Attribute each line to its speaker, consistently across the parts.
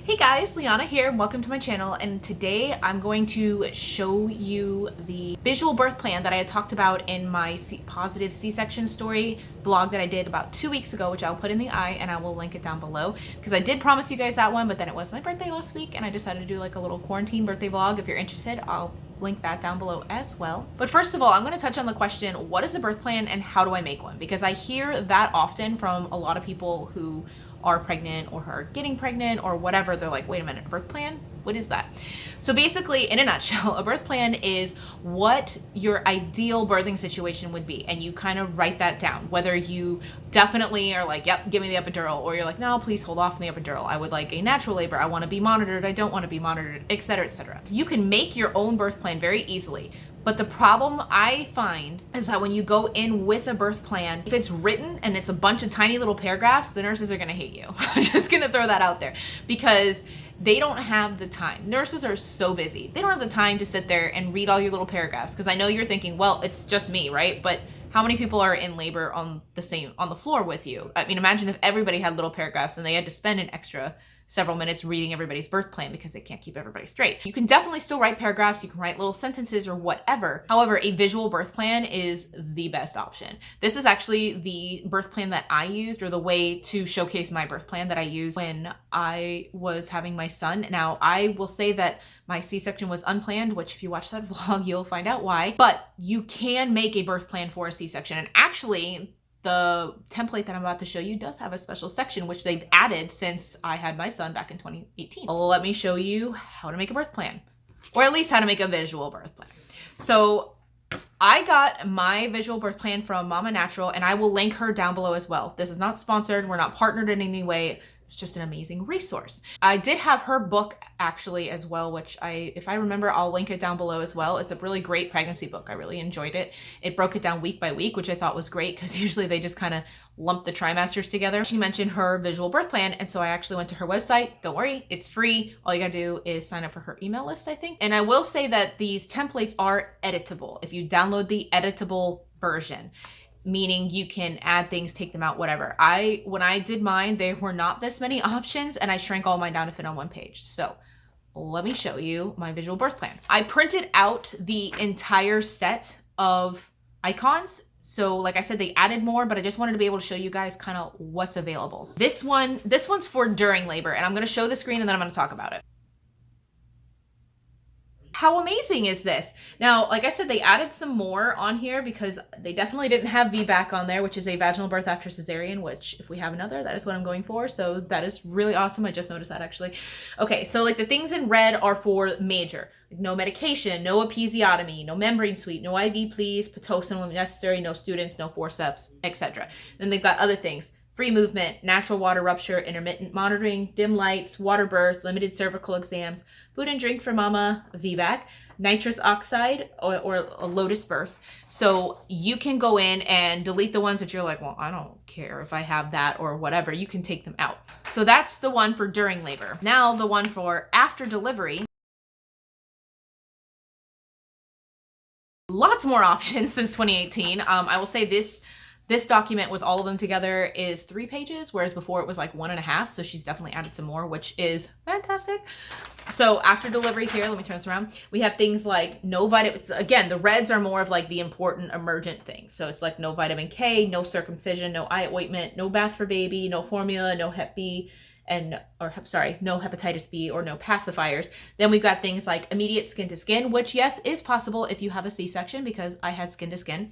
Speaker 1: Hey guys, LeAnna here, and welcome to my channel, and today I'm going to show you the visual birth plan that I had talked about in my positive C-section story vlog that I did about 2 weeks ago, which I'll put in the eye and I will link it down below because I did promise you guys that one, but then it was my birthday last week and I decided to do like a little quarantine birthday vlog. If you're interested, I'll link that down below as well. But first of all, I'm going to touch on the question, what is a birth plan and how do I make one? Because I hear that often from a lot of people who are pregnant or are getting pregnant or whatever. They're like, wait a minute, a birth plan? What is that? So basically, in a nutshell, a birth plan is what your ideal birthing situation would be. And you kind of write that down, whether you definitely are like, yep, give me the epidural, or you're like, no, please hold off on the epidural. I would like a natural labor. I want to be monitored. I don't want to be monitored, etc., etc. You can make your own birth plan very easily. But the problem I find is that when you go in with a birth plan, if it's written and it's a bunch of tiny little paragraphs, the nurses are gonna hate you. I'm just gonna throw that out there because they don't have the time. Nurses are so busy. They don't have the time to sit there and read all your little paragraphs, because I know you're thinking, well, it's just me, right? But how many people are in labor on the floor with you? I mean, imagine if everybody had little paragraphs and they had to spend an extra several minutes reading everybody's birth plan because they can't keep everybody straight. You can definitely still write paragraphs, you can write little sentences or whatever. However, a visual birth plan is the best option. This is actually the birth plan that I used, or the way to showcase my birth plan that I used when I was having my son. Now, I will say that my C-section was unplanned, which if you watch that vlog, you'll find out why. But you can make a birth plan for a C-section. And actually, the template that I'm about to show you does have a special section, which they've added since I had my son back in 2018. Let me show you how to make a birth plan, or at least how to make a visual birth plan. So I got my visual birth plan from Mama Natural, and I will link her down below as well. This is not sponsored. We're not partnered in any way. It's just an amazing resource. I did have her book actually as well, which if I remember, I'll link it down below as well. It's a really great pregnancy book. I really enjoyed it. It broke it down week by week, which I thought was great because usually they just kind of lump the trimesters together. She mentioned her visual birth plan, and so I actually went to her website. Don't worry, it's free. All you gotta do is sign up for her email list, I think. And I will say that these templates are editable if you download the editable version, meaning you can add things, take them out, whatever. When I did mine, there were not this many options, and I shrank all mine down to fit on one page. So let me show you my visual birth plan. I printed out the entire set of icons. So like I said, they added more, but I just wanted to be able to show you guys kind of what's available. This one's for during labor, and I'm gonna show the screen and then I'm gonna talk about it. How amazing is this? Now, like I said, they added some more on here because they definitely didn't have VBAC on there, which is a vaginal birth after cesarean, which if we have another, that is what I'm going for. So that is really awesome. I just noticed that actually. Okay, so like the things in red are for major. Like no medication, no episiotomy, no membrane sweep, no IV please, Pitocin when necessary, no students, no forceps, etc. Then they've got other things. Free movement, natural water rupture, intermittent monitoring, dim lights, water birth, limited cervical exams, food and drink for mama, VBAC, nitrous oxide, or a lotus birth. So you can go in and delete the ones that you're like, well, I don't care if I have that or whatever. You can take them out. So that's the one for during labor. Now the one for after delivery. Lots more options since 2018. I will say this document with all of them together is 3 pages, whereas before it was like 1.5. So she's definitely added some more, which is fantastic. So after delivery here, let me turn this around. We have things like no vitamins. Again, the reds are more of like the important emergent things. So it's like no vitamin K, no circumcision, no eye ointment, no bath for baby, no formula, no Hep B, no hepatitis B, or no pacifiers. Then we've got things like immediate skin to skin, which yes, is possible if you have a C-section, because I had skin to skin.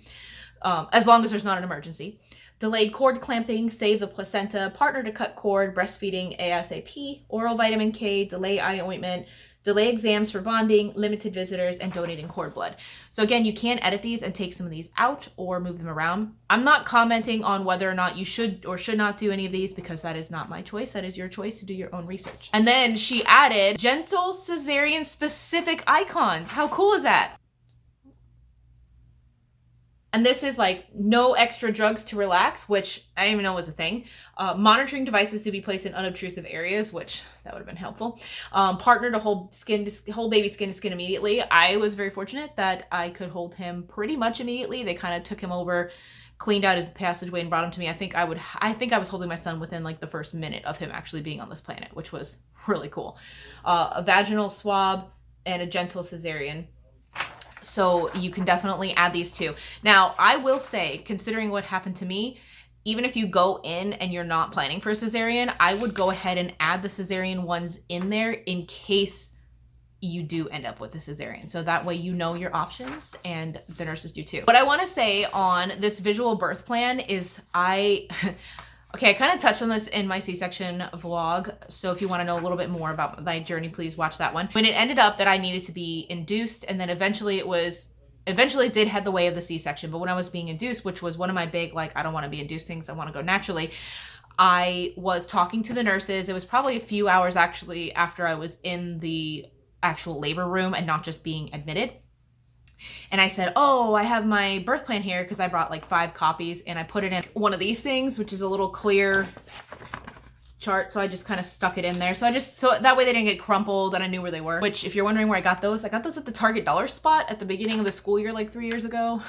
Speaker 1: As long as there's not an emergency. Delayed cord clamping, save the placenta, partner to cut cord, breastfeeding ASAP, oral vitamin K, delay eye ointment, delay exams for bonding, limited visitors, and donating cord blood. So again, you can edit these and take some of these out or move them around. I'm not commenting on whether or not you should or should not do any of these because that is not my choice. That is your choice to do your own research. And then she added gentle cesarean specific icons. How cool is that? And this is like no extra drugs to relax, which I didn't even know was a thing. Monitoring devices to be placed in unobtrusive areas, which that would have been helpful. Partner to hold baby skin to skin immediately. I was very fortunate that I could hold him pretty much immediately. They kind of took him over cleaned out his passageway and brought him to me, I think I was holding my son within like the first minute of him actually being on this planet, which was really cool. A vaginal swab and a gentle cesarean. So you can definitely add these two. Now, I will say, considering what happened to me, even if you go in and you're not planning for a cesarean, I would go ahead and add the cesarean ones in there in case you do end up with a cesarean. So that way you know your options, and the nurses do too. What I want to say on this visual birth plan is okay, I kind of touched on this in my C-section vlog. So if you want to know a little bit more about my journey, please watch that one. When it ended up that I needed to be induced, and then eventually it did head the way of the C-section. But when I was being induced, which was one of my big, like, I don't want to be induced things, I want to go naturally, I was talking to the nurses. It was probably a few hours actually after I was in the actual labor room and not just being admitted. And I said, oh, I have my birth plan here, because I brought like 5 copies, and I put it in one of these things, which is a little clear chart. So I just kind of stuck it in there. So that way they didn't get crumpled and I knew where they were. Which, if you're wondering where I got those at the Target dollar spot at the beginning of the school year, like 3 years ago.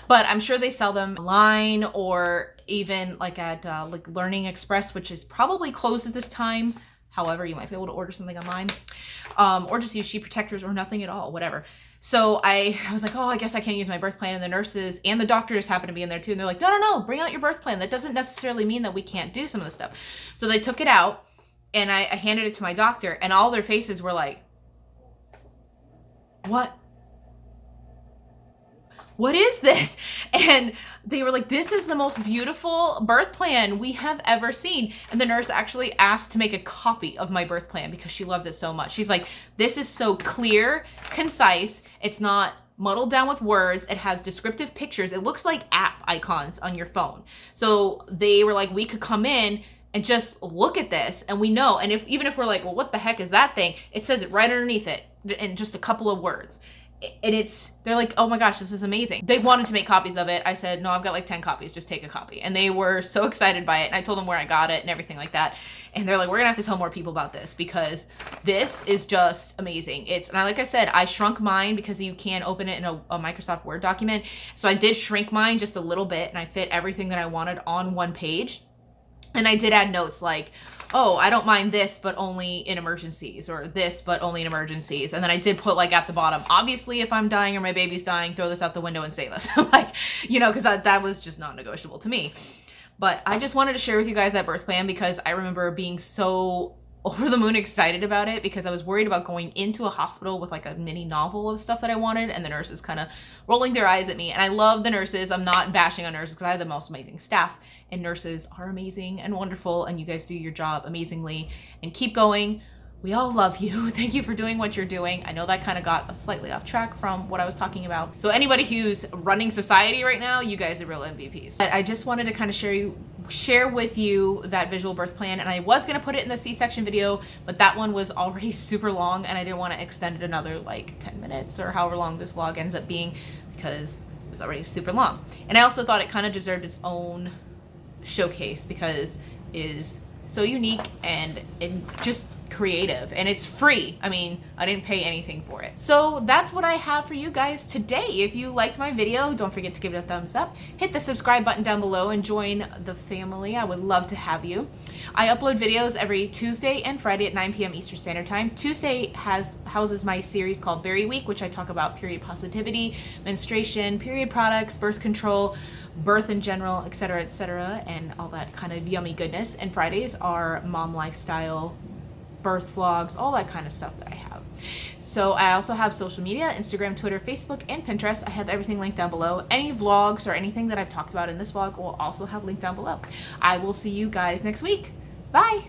Speaker 1: But I'm sure they sell them online, or even like at like Learning Express, which is probably closed at this time. However, you might be able to order something online, or just use sheet protectors, or nothing at all, whatever. So I was like, oh, I guess I can't use my birth plan. And the nurses and the doctor just happened to be in there too. And they're like, no, bring out your birth plan. That doesn't necessarily mean that we can't do some of the stuff. So they took it out, and I handed it to my doctor, and all their faces were like, what is this? And they were like, this is the most beautiful birth plan we have ever seen. And the nurse actually asked to make a copy of my birth plan because she loved it so much. She's like, this is so clear, concise. It's not muddled down with words. It has descriptive pictures. It looks like app icons on your phone. So they were like, we could come in and just look at this, and we know. And even if we're like, well, what the heck is that thing? It says it right underneath it in just a couple of words. And they're like, oh my gosh, this is amazing. They wanted to make copies of it. I said, no, I've got like 10 copies, just take a copy. And they were so excited by it. And I told them where I got it and everything like that. And they're like, we're gonna have to tell more people about this, because this is just amazing. Like I said, I shrunk mine because you can open it in a Microsoft Word document. So I did shrink mine just a little bit, and I fit everything that I wanted on one page. And I did add notes like, oh, I don't mind this, but only in emergencies, or this, but only in emergencies. And then I did put like at the bottom, obviously, if I'm dying or my baby's dying, throw this out the window and save us. Like, because that was just not negotiable to me. But I just wanted to share with you guys that birth plan, because I remember being so over the moon excited about it, because I was worried about going into a hospital with like a mini novel of stuff that I wanted, and the nurses kind of rolling their eyes at me. And I love the nurses. I'm not bashing on nurses, because I have the most amazing staff, and nurses are amazing and wonderful, and you guys do your job amazingly, and keep going. We all love you. Thank you for doing what you're doing. I know that kind of got slightly off track from what I was talking about. So anybody who's running society right now, you guys are real MVPs. But I just wanted to kind of share with you that visual birth plan. And I was going to put it in the C-section video, but that one was already super long, and I didn't want to extend it another like 10 minutes or however long this vlog ends up being, because it was already super long. And I also thought it kind of deserved its own showcase, because it is so unique and just creative, and it's free. I mean, I didn't pay anything for it. So that's what I have for you guys today. If you liked my video, don't forget to give it a thumbs up, hit the subscribe button down below, and join the family. I would love to have you. I upload videos every Tuesday and Friday at 9 p.m. Eastern Standard Time. Tuesday houses my series called Berry Week, which I talk about period positivity, menstruation, period products, birth control, birth in general, etc., and all that kind of yummy goodness. And Fridays are mom lifestyle, birth vlogs, all that kind of stuff that I have. So I also have social media, Instagram, Twitter, Facebook, and Pinterest. I have everything linked down below. Any vlogs or anything that I've talked about in this vlog will also have linked down below. I will see you guys next week. Bye!